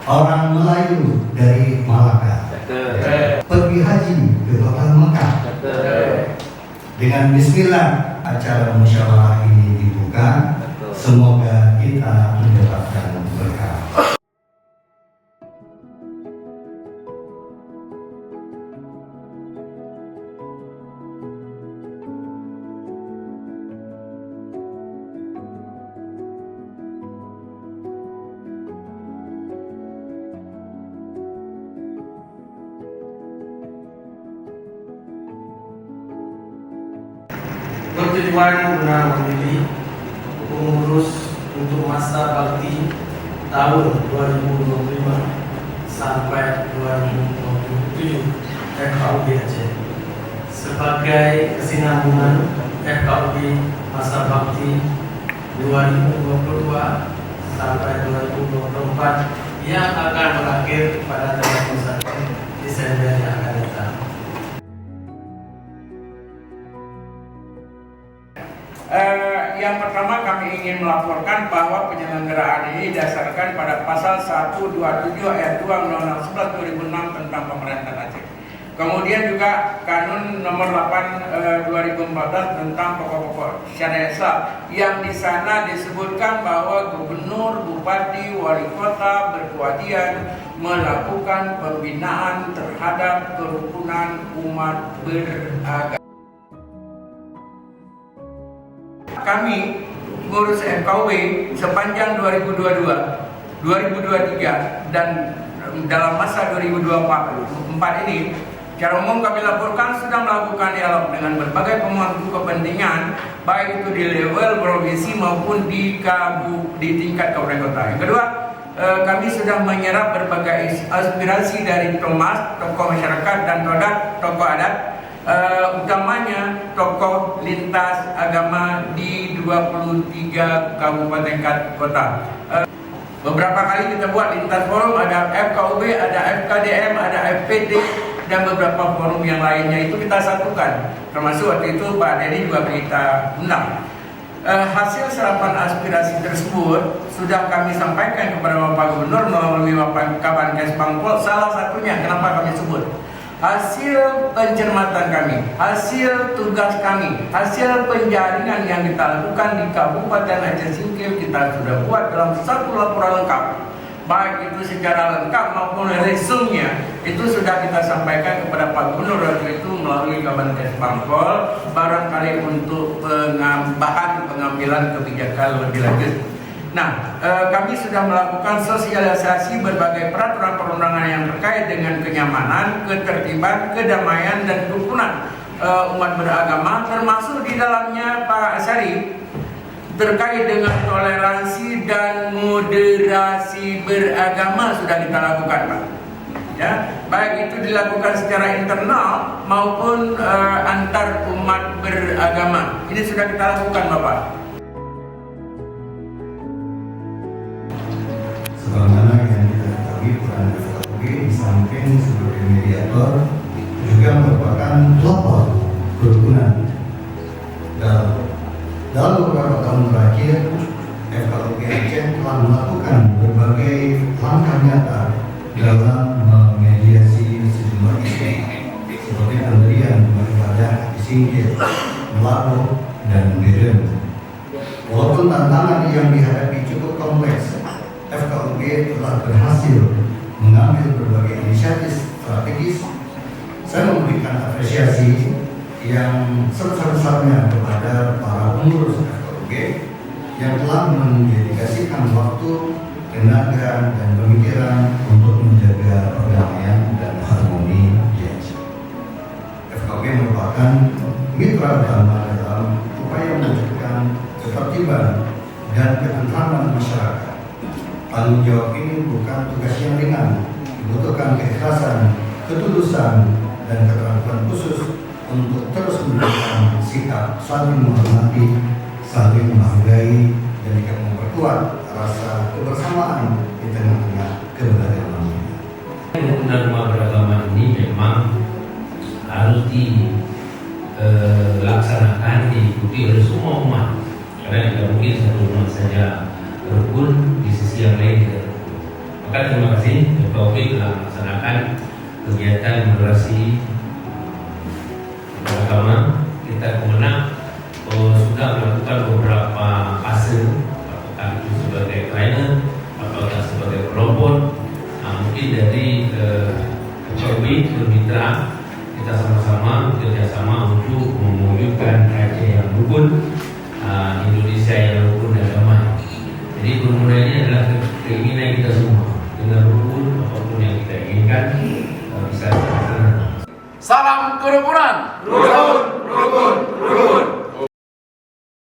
orang Melayu dari Malaka pergi haji ke kota Mekah. Dengan bismillah acara musyawarah ini dibuka. Semoga kita mendapatkan berkah. Bertujuan guna memilih pengurus untuk masa bakti tahun 2025 sampai 2027 FKUB Aceh sebagai kesinambungan FKUB masa bakti 2022 sampai 2024 yang akan berakhir pada tanggal 1 Desember yang akan datang. Yang pertama kami ingin melaporkan bahwa penyelenggaraan ini didasarkan pada pasal 127 ayat 2 Undang-Undang 11 2006 tentang pemerintahan Aceh. Kemudian juga Kanun nomor 8 2014 tentang pokok-pokok syariat Islam yang di sana disebutkan bahwa gubernur, bupati, wali kota berkewajiban melakukan pembinaan terhadap kerukunan umat beragama. Kami ngurus FKUB sepanjang 2022, 2023 dan dalam masa 2024 ini, secara umum kami laporkan sudah melakukan dialog dengan berbagai pemangku kepentingan, baik itu di level provinsi maupun di tingkat kabupaten kota. Yang kedua, kami sudah menyerap berbagai aspirasi dari tokoh masyarakat dan tokoh adat. Utamanya tokoh lintas agama di 23 kabupaten kota. Beberapa kali kita buat lintas forum, ada FKUB, ada FKDM, ada FPD, dan beberapa forum yang lainnya itu kita satukan. Termasuk waktu itu Pak Denny juga kita undang. Hasil serapan aspirasi tersebut sudah kami sampaikan kepada Bapak Gubernur melalui Bapak Kabankes Bangpol. Salah satunya kenapa kami sebut hasil pencermatan kami, hasil tugas kami, hasil penjaringan yang kita lakukan di Kabupaten Aceh Singkil kita sudah buat dalam satu laporan lengkap, baik itu secara lengkap maupun resumenya itu sudah kita sampaikan kepada Pak Gubernur waktu itu melalui Kabankes Bangpol, barangkali untuk bahan pengambilan kebijakan lebih lanjut. Nah, kami sudah melakukan sosialisasi berbagai peraturan perundangan yang terkait dengan kenyamanan, ketertiban, kedamaian, dan kerukunan umat beragama, termasuk di dalamnya Pak Asyari terkait dengan toleransi dan moderasi beragama sudah kita lakukan, Pak. Ya, baik itu dilakukan secara internal maupun antar umat beragama. Ini sudah kita lakukan, Bapak. Sebagaimana yang kita ketahui, peran FKUB di samping sebagai mediator juga merupakan pelopor kerukunan. Dalam beberapa tahun terakhir, FKUB Aceh telah melakukan berbagai langkah nyata dalam memediasi sejumlah isu seperti pendirian beribadah di Singkil, Melako, dan Beden. Walaupun tantangan yang dihadapi cukup kompleks, FKUB telah berhasil mengambil berbagai inisiatif strategis. Saya memberikan apresiasi yang sebesar-besarnya kepada para pengurus FKUB yang telah mendedikasikan waktu, tenaga, dan pemikiran untuk menjaga perdamaian dan harmoni di Aceh. FKUB merupakan mitra utama dalam upaya mewujudkan ketertiban dan ketentraman masyarakat. Tanggung jawab ini bukan tugas yang ringan, dibutuhkan keikhlasan, ketulusan, dan keterampilan khusus untuk terus menunjukkan sikap saling menghormati, saling menghargai, dan juga memperkuat rasa kebersamaan di tengah-tengah keberagaman kita. Kerukunan umat beragama ini memang harus dilaksanakan, diikuti oleh semua umat, karena tidak mungkin satu umat saja rukun, di sisi yang lain tidak rukun. Maka Maka terima kasih Ketua UI telah melaksanakan kegiatan moderasi beragama. Kita kemenang sudah melakukan beberapa fase, apakah itu sebagai trainer, apakah sebagai kelompok. Mungkin dari Ketua UI bermitra, kita sama-sama bekerjasama untuk mewujudkan Aceh yang rukun, Indonesia yang rukun dan damai. Jadi bermula ini adalah keinginan kita semua, dengan rukun apapun yang kita inginkan bisa terlaksana. Salam kerukunan. Rukun, rukun, rukun.